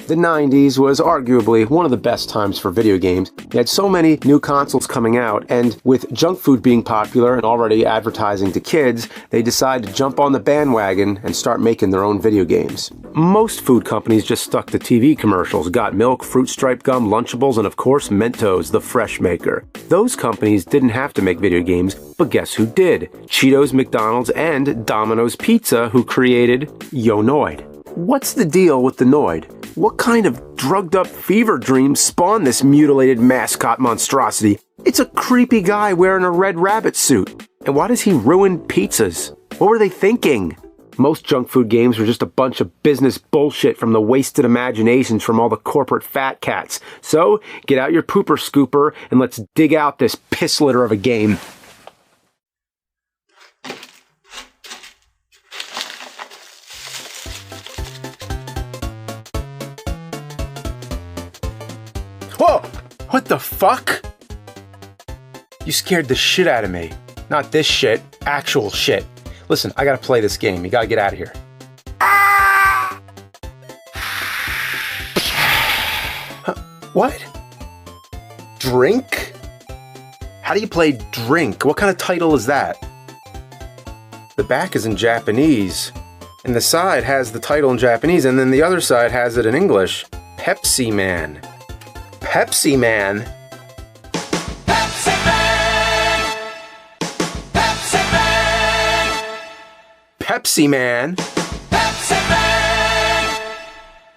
The 90s was arguably one of the best times for video games. You had so many new consoles coming out, and with junk food being popular and already advertising to kids, they decided to jump on the bandwagon and start making their own video games. Most food companies just stuck to TV commercials, Got Milk, Fruit Stripe Gum, Lunchables, and of course Mentos, the fresh maker. Those companies didn't have to make video games, but guess who did? Cheetos, McDonald's, and Domino's Pizza, who created Yo Noid. What's the deal with the Noid? What kind of drugged-up fever dream spawned this mutilated mascot monstrosity? It's a creepy guy wearing a red rabbit suit. And why does he ruin pizzas? What were they thinking? Most junk food games were just a bunch of business bullshit from the wasted imaginations from all the corporate fat cats. So, get out your pooper scooper and let's dig out this piss litter of a game. Whoa! What the fuck? You scared the shit out of me. Not this shit, actual shit. Listen, I gotta play this game. You gotta get out of here. Huh, what? Drink? How do you play drink? What kind of title is that? The back is in Japanese, and the side has the title in Japanese, and then the other side has it in English. Pepsiman. Pepsiman? Pepsiman! Pepsiman! Pepsiman? Pepsiman!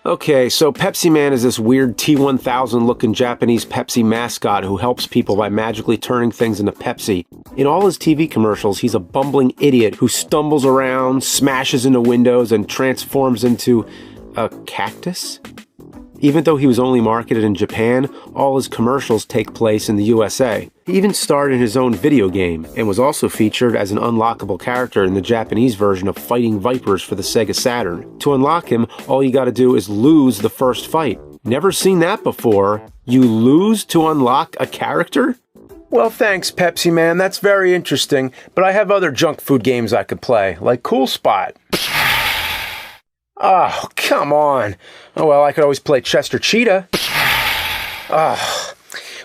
Okay, so Pepsiman is this weird T-1000 looking Japanese Pepsi mascot who helps people by magically turning things into Pepsi. In all his TV commercials, he's a bumbling idiot who stumbles around, smashes into windows, and transforms into a cactus? Even though he was only marketed in Japan, all his commercials take place in the USA. He even starred in his own video game, and was also featured as an unlockable character in the Japanese version of Fighting Vipers for the Sega Saturn. To unlock him, all you gotta do is lose the first fight. Never seen that before. You lose to unlock a character? Well, thanks, Pepsi Man, that's very interesting, but I have other junk food games I could play, like Cool Spot. Oh, come on. Oh, well, I could always play Chester Cheetah. Oh,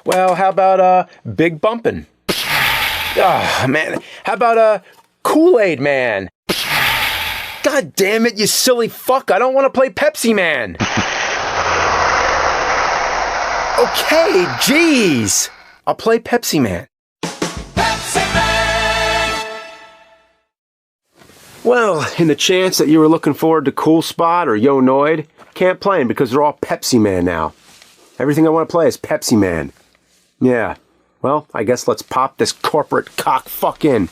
well, how about, Big Bumpin'? Oh, man, how about, Kool Aid Man? God damn it, you silly fuck, I don't want to play Pepsi Man. Okay, jeez. I'll play Pepsi Man. Well, in the chance that you were looking forward to Cool Spot or Yo Noid, can't play them because they're all Pepsi Man now. Everything I want to play is Pepsi Man. Yeah, well, I guess let's pop this corporate cock fuck in.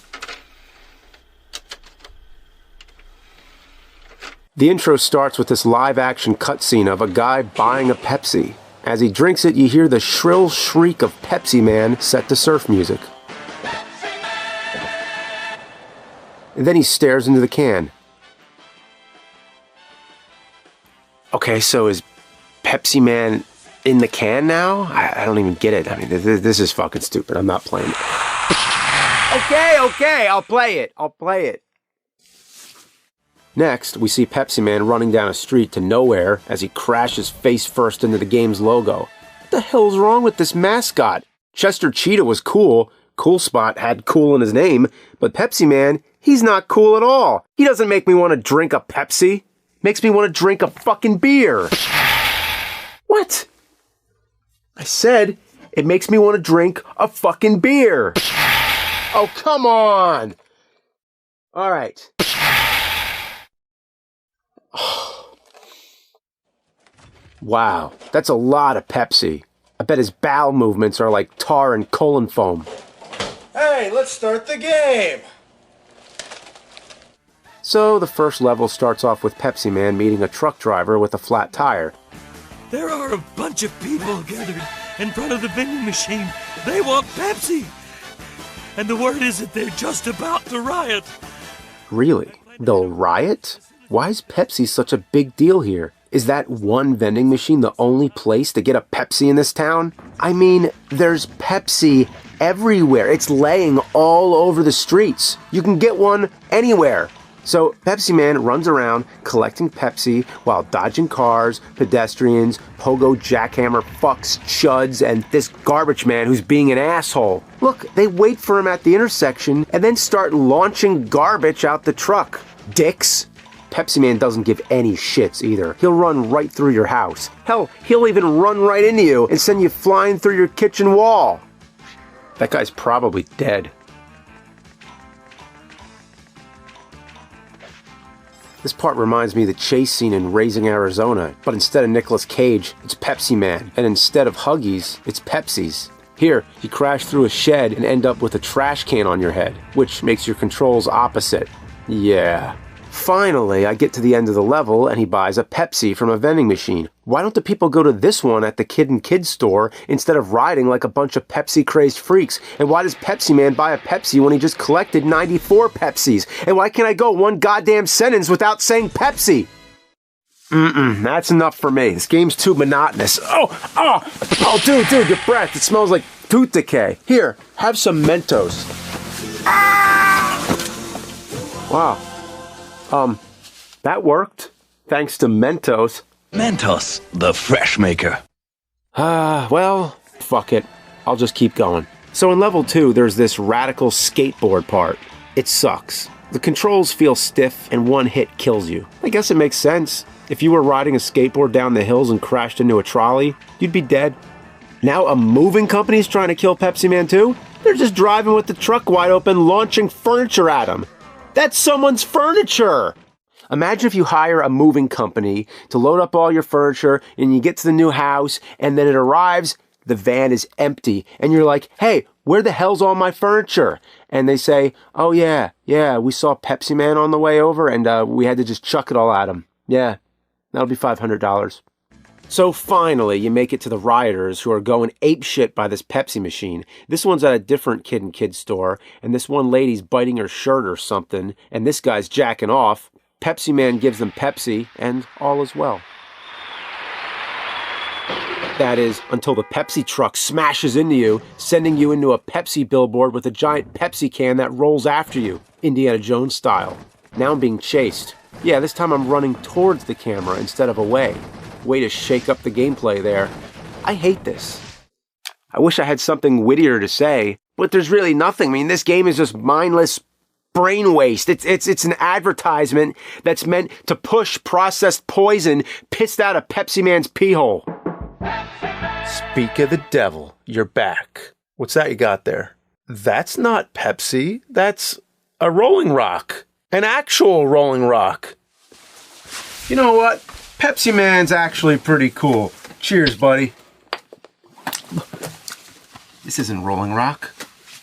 The intro starts with this live-action cutscene of a guy buying a Pepsi. As he drinks it, you hear the shrill shriek of Pepsi Man set to surf music. And then he stares into the can. Okay, so is Pepsi Man in the can now? I don't even get it. I mean, this is fucking stupid. I'm not playing it. Okay, I'll play it. Next, we see Pepsi Man running down a street to nowhere as he crashes face first into the game's logo. What the hell's wrong with this mascot? Chester Cheetah was cool. Cool Spot had cool in his name. But Pepsi Man, he's not cool at all. He doesn't make me want to drink a Pepsi. Makes me want to drink a fucking beer. What? I said it makes me want to drink a fucking beer. Oh, come on. All right. Wow, that's a lot of Pepsi. I bet his bowel movements are like tar and colon foam. Hey, let's start the game! So the first level starts off with Pepsi Man meeting a truck driver with a flat tire. There are a bunch of people gathered in front of the vending machine. They want Pepsi! And the word is that they're just about to riot. Really? They'll riot? Why is Pepsi such a big deal here? Is that one vending machine the only place to get a Pepsi in this town? I mean, there's Pepsi everywhere. It's laying all over the streets. You can get one anywhere. So Pepsi Man runs around collecting Pepsi while dodging cars, pedestrians, pogo jackhammer fucks, chuds, and this garbage man who's being an asshole. Look, they wait for him at the intersection and then start launching garbage out the truck. Dicks. Pepsi Man doesn't give any shits either. He'll run right through your house. Hell, he'll even run right into you and send you flying through your kitchen wall. That guy's probably dead. This part reminds me of the chase scene in Raising Arizona, but instead of Nicolas Cage, it's Pepsi Man, and instead of Huggies, it's Pepsi's. Here, you crash through a shed and end up with a trash can on your head, which makes your controls opposite. Yeah. Finally, I get to the end of the level and he buys a Pepsi from a vending machine. Why don't the people go to this one at the Kid and Kid store instead of riding like a bunch of Pepsi-crazed freaks? And why does Pepsi Man buy a Pepsi when he just collected 94 Pepsis? And why can't I go one goddamn sentence without saying Pepsi? That's enough for me. This game's too monotonous. Oh, dude, your breath. It smells like tooth decay. Here, have some Mentos. Wow. That worked. Thanks to Mentos. Mentos, the fresh maker. Well, fuck it. I'll just keep going. So in level 2, there's this radical skateboard part. It sucks. The controls feel stiff and one hit kills you. I guess it makes sense. If you were riding a skateboard down the hills and crashed into a trolley, you'd be dead. Now a moving company's trying to kill Pepsi Man too? They're just driving with the truck wide open, launching furniture at him. That's someone's furniture! Imagine if you hire a moving company to load up all your furniture and you get to the new house and then it arrives, the van is empty and you're like, hey, where the hell's all my furniture? And they say, oh yeah, we saw Pepsi Man on the way over and we had to just chuck it all at him. Yeah, that'll be $500. So finally, you make it to the rioters who are going apeshit by this Pepsi machine. This one's at a different Kid and Kid store, and this one lady's biting her shirt or something, and this guy's jacking off. Pepsi Man gives them Pepsi, and all is well. That is, until the Pepsi truck smashes into you, sending you into a Pepsi billboard with a giant Pepsi can that rolls after you, Indiana Jones style. Now I'm being chased. Yeah, this time I'm running towards the camera instead of away. Way to shake up the gameplay there. I hate this. I wish I had something wittier to say, but there's really nothing. I mean, this game is just mindless brain waste. It's an advertisement that's meant to push processed poison pissed out of Pepsi Man's pee hole. Speak of the devil, you're back. What's that you got there? That's not Pepsi. That's a Rolling Rock. An actual Rolling Rock. You know what? Pepsi Man's actually pretty cool. Cheers, buddy. This isn't Rolling Rock.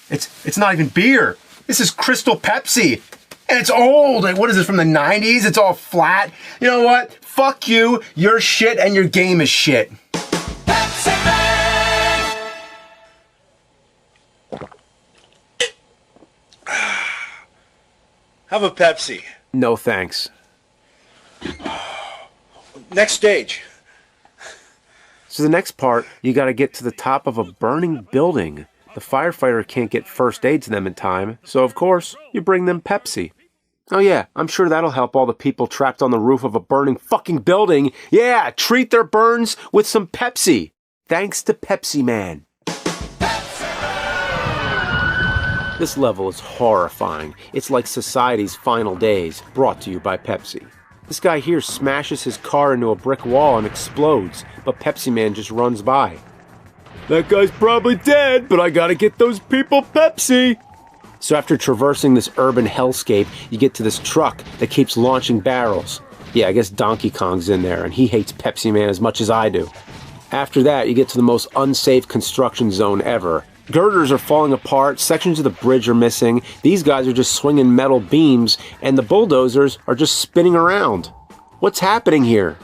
It's not even beer. This is Crystal Pepsi. And it's old. Like, what is this, from the 90s? It's all flat. You know what? Fuck you. You're shit and your game is shit. Pepsi Man! Have a Pepsi. No thanks. Next stage. So the next part, you gotta get to the top of a burning building. The firefighter can't get first aid to them in time, so of course, you bring them Pepsi. Oh yeah, I'm sure that'll help all the people trapped on the roof of a burning fucking building. Yeah, treat their burns with some Pepsi. Thanks to Pepsi Man. This level is horrifying. It's like society's final days, brought to you by Pepsi. This guy here smashes his car into a brick wall and explodes, but Pepsi Man just runs by. That guy's probably dead, but I gotta get those people Pepsi! So after traversing this urban hellscape, you get to this truck that keeps launching barrels. Yeah, I guess Donkey Kong's in there, and he hates Pepsi Man as much as I do. After that, you get to the most unsafe construction zone ever. Girders are falling apart, sections of the bridge are missing, these guys are just swinging metal beams, and the bulldozers are just spinning around. What's happening here?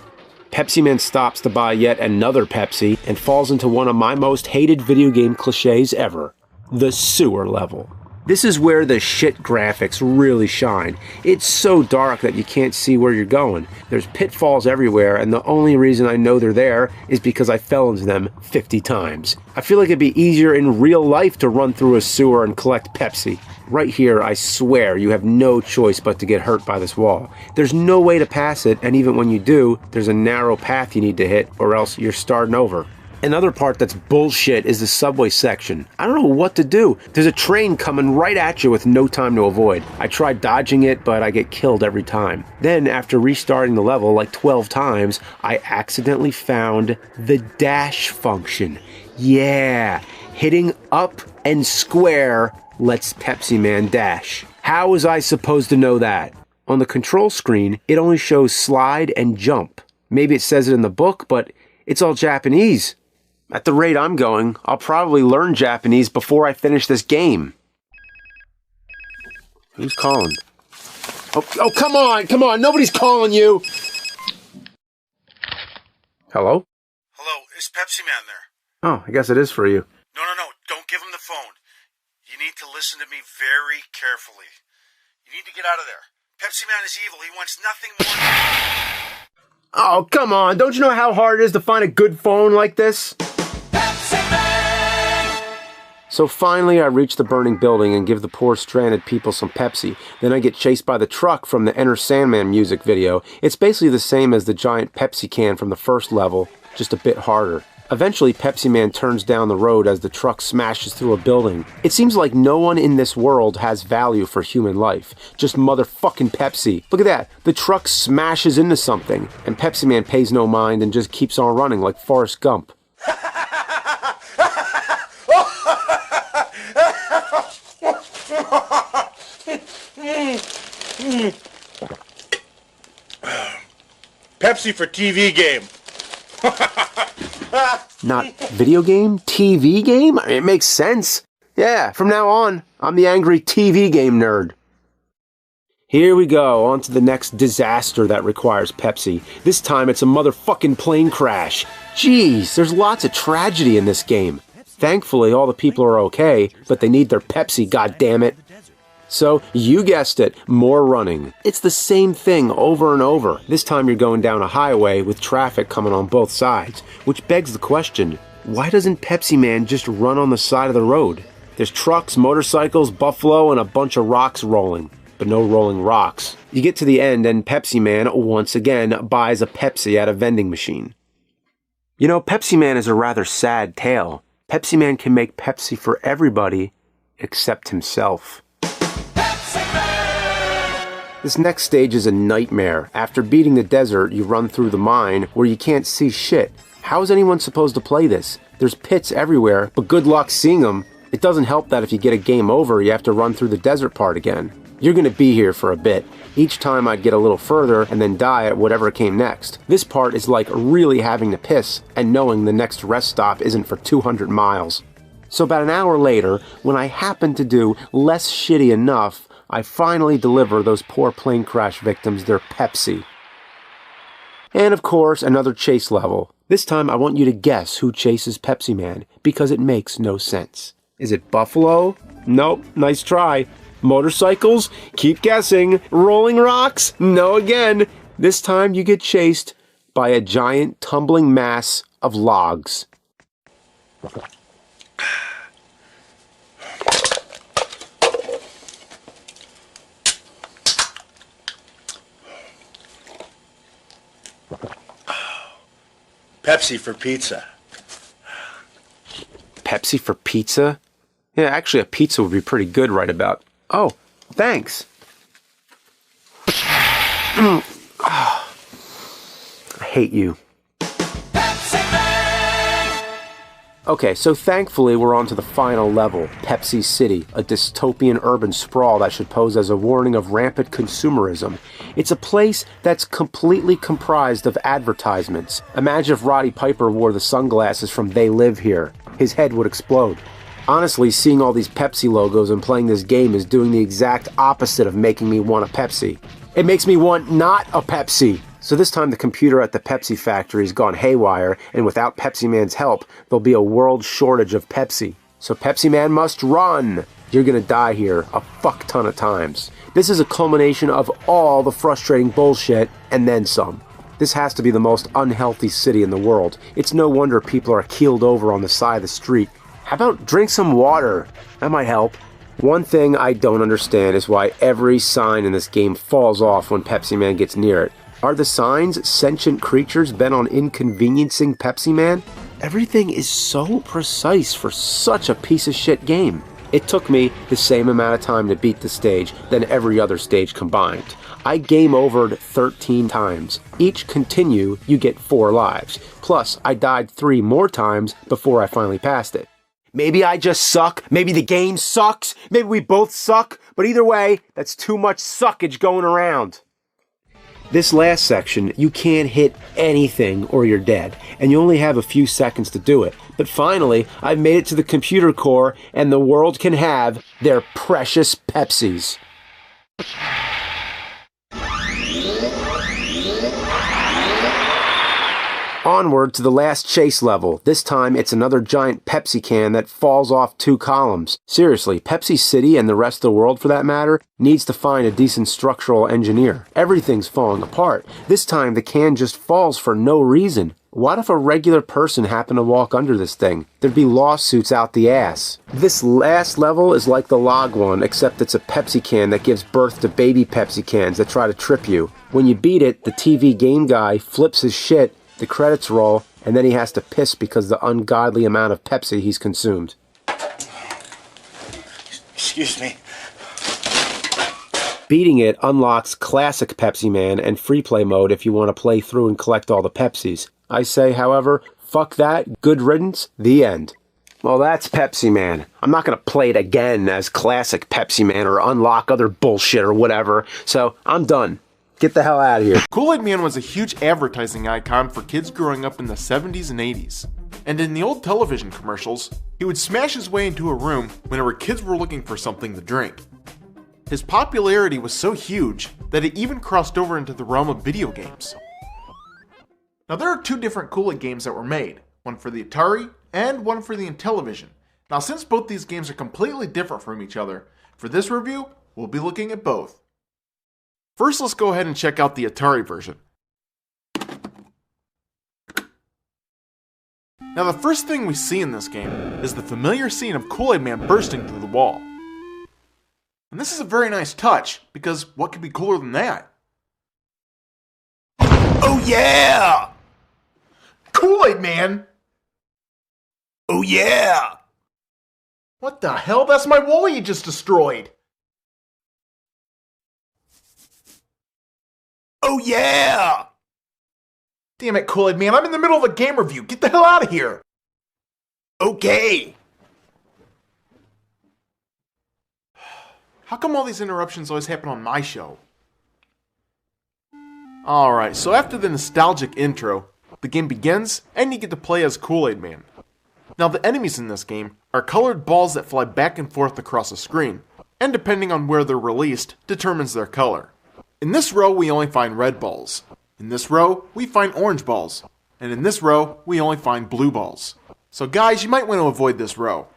Pepsi Man stops to buy yet another Pepsi and falls into one of my most hated video game cliches ever. The sewer level. This is where the shit graphics really shine. It's so dark that you can't see where you're going. There's pitfalls everywhere, and the only reason I know they're there is because I fell into them 50 times. I feel like it'd be easier in real life to run through a sewer and collect Pepsi. Right here, I swear, you have no choice but to get hurt by this wall. There's no way to pass it, and even when you do, there's a narrow path you need to hit, or else you're starting over. Another part that's bullshit is the subway section. I don't know what to do. There's a train coming right at you with no time to avoid. I tried dodging it, but I get killed every time. Then, after restarting the level like 12 times, I accidentally found the dash function. Yeah, hitting up and square lets Pepsi Man dash. How was I supposed to know that? On the control screen, it only shows slide and jump. Maybe it says it in the book, but it's all Japanese. At the rate I'm going, I'll probably learn Japanese before I finish this game. Who's calling? Oh, come on, nobody's calling you! Hello? Hello, is Pepsi Man there? Oh, I guess it is for you. No, don't give him the phone. You need to listen to me very carefully. You need to get out of there. Pepsi Man is evil. He wants nothing more. Oh, come on, don't you know how hard it is to find a good phone like this? So finally I reach the burning building and give the poor stranded people some Pepsi. Then I get chased by the truck from the Enter Sandman music video. It's basically the same as the giant Pepsi can from the first level, just a bit harder. Eventually Pepsi Man turns down the road as the truck smashes through a building. It seems like no one in this world has value for human life. Just motherfucking Pepsi. Look at that. The truck smashes into something, and Pepsi Man pays no mind and just keeps on running like Forrest Gump. Pepsi for TV game. Not video game? TV game? I mean, it makes sense. Yeah, from now on, I'm the angry TV game nerd. Here we go, on to the next disaster that requires Pepsi. This time it's a motherfucking plane crash. Jeez, there's lots of tragedy in this game. Thankfully, all the people are okay, but they need their Pepsi, goddammit. So, you guessed it, more running. It's the same thing over and over. This time you're going down a highway with traffic coming on both sides, which begs the question, why doesn't Pepsi Man just run on the side of the road? There's trucks, motorcycles, buffalo, and a bunch of rocks rolling, but no rolling rocks. You get to the end and Pepsi Man, once again, buys a Pepsi at a vending machine. You know, Pepsi Man is a rather sad tale. Pepsi Man can make Pepsi for everybody except himself. This next stage is a nightmare. After beating the desert, you run through the mine where you can't see shit. How is anyone supposed to play this? There's pits everywhere, but good luck seeing them. It doesn't help that if you get a game over, you have to run through the desert part again. You're gonna be here for a bit. Each time I'd get a little further and then die at whatever came next. This part is like really having to piss and knowing the next rest stop isn't for 200 miles. So about an hour later, when I happen to do less shitty enough, I finally deliver those poor plane crash victims their Pepsi. And of course, another chase level. This time I want you to guess who chases Pepsi Man, because it makes no sense. Is it Buffalo? Nope, nice try. Motorcycles? Keep guessing. Rolling rocks? No again. This time you get chased by a giant tumbling mass of logs. Pepsi for pizza. Pepsi for pizza? Yeah, actually a pizza would be pretty good right about. Oh, thanks. I hate you. Okay, so thankfully we're on to the final level, Pepsi City, a dystopian urban sprawl that should pose as a warning of rampant consumerism. It's a place that's completely comprised of advertisements. Imagine if Roddy Piper wore the sunglasses from They Live Here. His head would explode. Honestly, seeing all these Pepsi logos and playing this game is doing the exact opposite of making me want a Pepsi. It makes me want not a Pepsi. So this time the computer at the Pepsi factory's gone haywire, and without Pepsi Man's help, there'll be a world shortage of Pepsi. So Pepsi Man must run! You're gonna die here a fuck ton of times. This is a culmination of all the frustrating bullshit, and then some. This has to be the most unhealthy city in the world. It's no wonder people are keeled over on the side of the street. How about drink some water? That might help. One thing I don't understand is why every sign in this game falls off when Pepsi Man gets near it. Are the signs sentient creatures bent on inconveniencing Pepsi Man? Everything is so precise for such a piece of shit game. It took me the same amount of time to beat the stage than every other stage combined. I game overed 13 times. Each continue, you get 4 lives. Plus, I died 3 more times before I finally passed it. Maybe I just suck, maybe the game sucks, maybe we both suck, but either way, that's too much suckage going around. This last section, you can't hit anything or you're dead, and you only have a few seconds to do it. But finally, I've made it to the computer core, and the world can have their precious Pepsis. Onward to the last chase level. This time, it's another giant Pepsi can that falls off 2 columns. Seriously, Pepsi City, and the rest of the world for that matter, needs to find a decent structural engineer. Everything's falling apart. This time, the can just falls for no reason. What if a regular person happened to walk under this thing? There'd be lawsuits out the ass. This last level is like the log one, except it's a Pepsi can that gives birth to baby Pepsi cans that try to trip you. When you beat it, the TV game guy flips his shit, the credits roll, and then he has to piss because of the ungodly amount of Pepsi he's consumed. Excuse me. Beating it unlocks Classic Pepsi Man and Free Play mode if you want to play through and collect all the Pepsis. I say, however, fuck that, good riddance, the end. Well, that's Pepsi Man. I'm not going to play it again as Classic Pepsi Man or unlock other bullshit or whatever, so I'm done. Get the hell out of here. Kool Aid Man was a huge advertising icon for kids growing up in the 70s and 80s. And in the old television commercials, he would smash his way into a room whenever kids were looking for something to drink. His popularity was so huge that it even crossed over into the realm of video games. Now there are 2 different Kool Aid games that were made, one for the Atari and one for the Intellivision. Now since both these games are completely different from each other, for this review, we'll be looking at both. First, let's go ahead and check out the Atari version. Now the first thing we see in this game is the familiar scene of Kool Aid Man bursting through the wall. And this is a very nice touch, because what could be cooler than that? Oh yeah! Kool Aid Man! Oh yeah! What the hell? That's my wall you just destroyed! Oh yeah! Damn it, Kool Aid Man, I'm in the middle of a game review. Get the hell out of here! Okay! How come all these interruptions always happen on my show? Alright, so after the nostalgic intro, the game begins, and you get to play as Kool Aid Man. Now the enemies in this game are colored balls that fly back and forth across the screen, and depending on where they're released, determines their color. In this row, we only find red balls. In this row, we find orange balls. And in this row, we only find blue balls. So guys, you might want to avoid this row.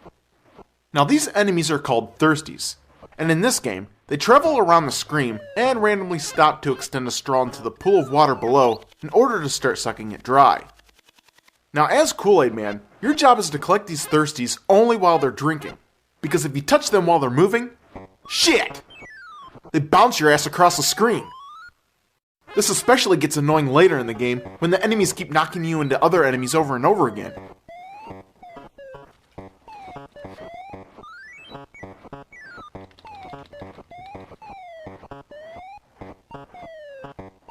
Now these enemies are called thirsties. And in this game, they travel around the screen and randomly stop to extend a straw into the pool of water below in order to start sucking it dry. Now as Kool Aid Man, your job is to collect these thirsties only while they're drinking. Because if you touch them while they're moving, shit! They bounce your ass across the screen. This especially gets annoying later in the game when the enemies keep knocking you into other enemies over and over again.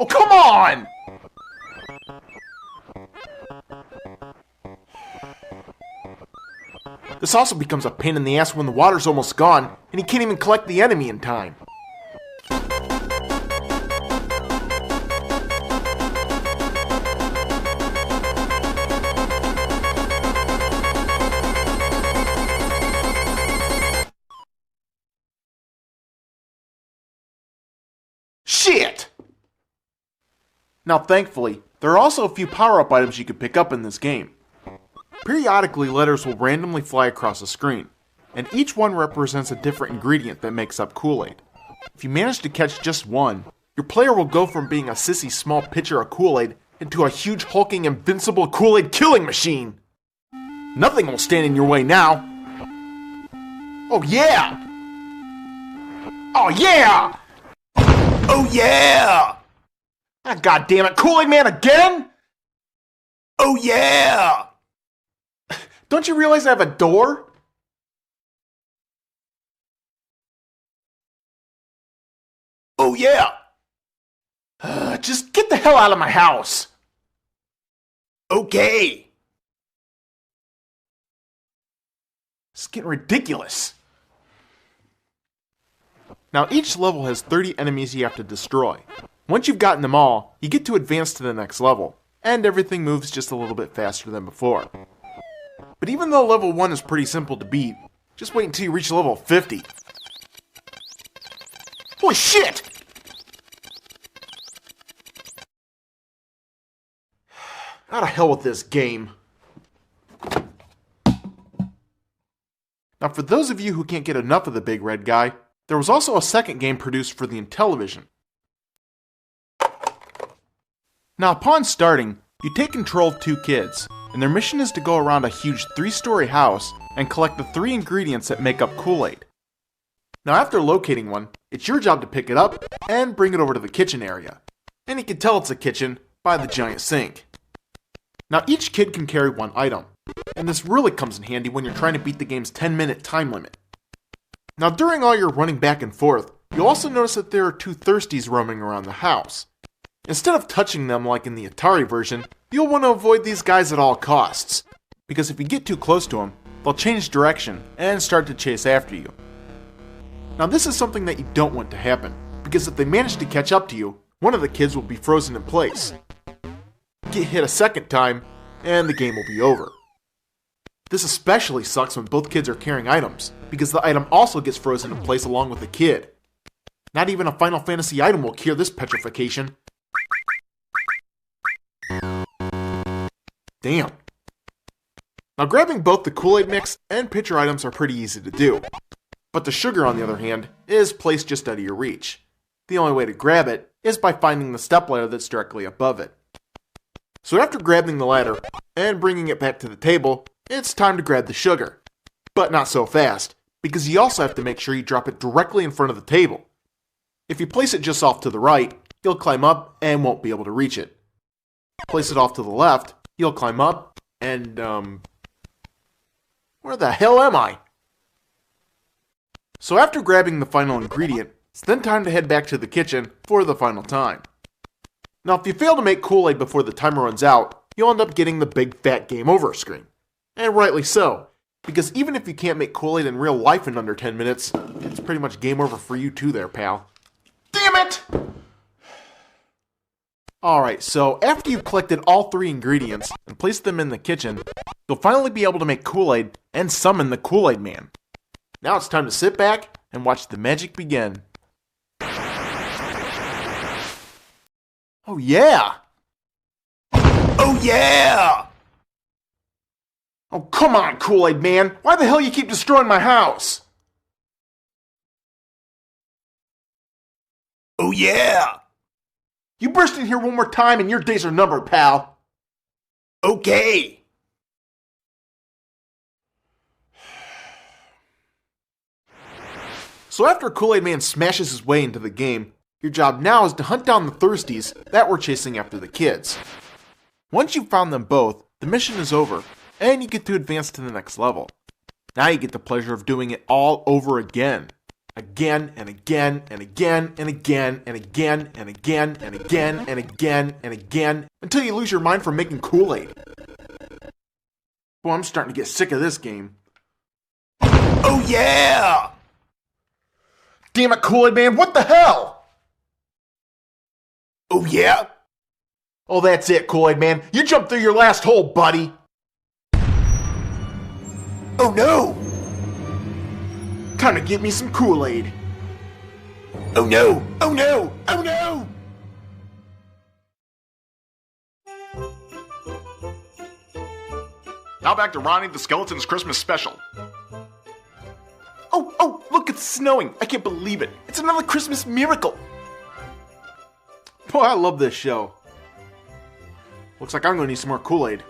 Oh, come on! This also becomes a pain in the ass when the water's almost gone and you can't even collect the enemy in time. Shit! Now thankfully, there are also a few power-up items you can pick up in this game. Periodically, letters will randomly fly across the screen, and each one represents a different ingredient that makes up Kool-Aid. If you manage to catch just one, your player will go from being a sissy small pitcher of Kool-Aid into a huge hulking invincible Kool-Aid killing machine. Nothing will stand in your way now. Oh yeah! Oh yeah! Oh yeah! Ah, God damn it, Kool Aid Man again? Oh yeah! Don't you realize I have a door? Oh yeah! Just get the hell out of my house. Okay. It's getting ridiculous. Now each level has 30 enemies you have to destroy. Once you've gotten them all, you get to advance to the next level, and everything moves just a little bit faster than before. But even though level 1 is pretty simple to beat, just wait until you reach level 50. Holy shit! Out of hell with this game. Now for those of you who can't get enough of the big red guy, there was also a second game produced for the Intellivision. Now upon starting, you take control of two kids, and their mission is to go around a huge 3-story house and collect the 3 ingredients that make up Kool-Aid. Now after locating one, it's your job to pick it up and bring it over to the kitchen area. And you can tell it's a kitchen by the giant sink. Now each kid can carry one item, and this really comes in handy when you're trying to beat the game's 10-minute time limit. Now during all your running back and forth, you'll also notice that there are 2 thirsties roaming around the house. Instead of touching them like in the Atari version, you'll want to avoid these guys at all costs, because if you get too close to them, they'll change direction and start to chase after you. Now this is something that you don't want to happen, because if they manage to catch up to you, one of the kids will be frozen in place. Get hit a second time, and the game will be over. This especially sucks when both kids are carrying items, because the item also gets frozen in place along with the kid. Not even a Final Fantasy item will cure this petrification. Damn. Now grabbing both the Kool-Aid mix and pitcher items are pretty easy to do. But the sugar, on the other hand, is placed just out of your reach. The only way to grab it is by finding the stepladder that's directly above it. So after grabbing the ladder and bringing it back to the table, it's time to grab the sugar. But not so fast, because you also have to make sure you drop it directly in front of the table. If you place it just off to the right, you'll climb up and won't be able to reach it. Place it off to the left, you'll climb up and, where the hell am I? So after grabbing the final ingredient, it's then time to head back to the kitchen for the final time. Now if you fail to make Kool-Aid before the timer runs out, you'll end up getting the big fat game over screen. And rightly so, because even if you can't make Kool-Aid in real life in under 10 minutes, it's pretty much game over for you too there, pal. Damn it! Alright, so after you've collected all 3 ingredients and placed them in the kitchen, you'll finally be able to make Kool-Aid and summon the Kool Aid Man. Now it's time to sit back and watch the magic begin. Oh yeah! Oh yeah! Oh come on, Kool Aid Man! Why the hell you keep destroying my house? Oh yeah! You burst in here one more time and your days are numbered, pal. Okay! So after Kool Aid Man smashes his way into the game, your job now is to hunt down the thirsties that were chasing after the kids. Once you've found them both, the mission is over, and you get to advance to the next level. Now you get the pleasure of doing it all over again. Again and again and again and again and again and again and again and again and again until you lose your mind from making Kool-Aid. Boy, I'm starting to get sick of this game. Oh yeah! Damn it, Kool Aid Man, what the hell? Oh yeah? Oh, that's it, Kool Aid Man. You jumped through your last hole, buddy. Oh no! Time to get me some Kool-Aid. Oh no! Oh no! Oh no! Now back to Ronnie the Skeleton's Christmas special. Oh, look, it's snowing. I can't believe it. It's another Christmas miracle. Boy, I love this show. Looks like I'm gonna need some more Kool-Aid.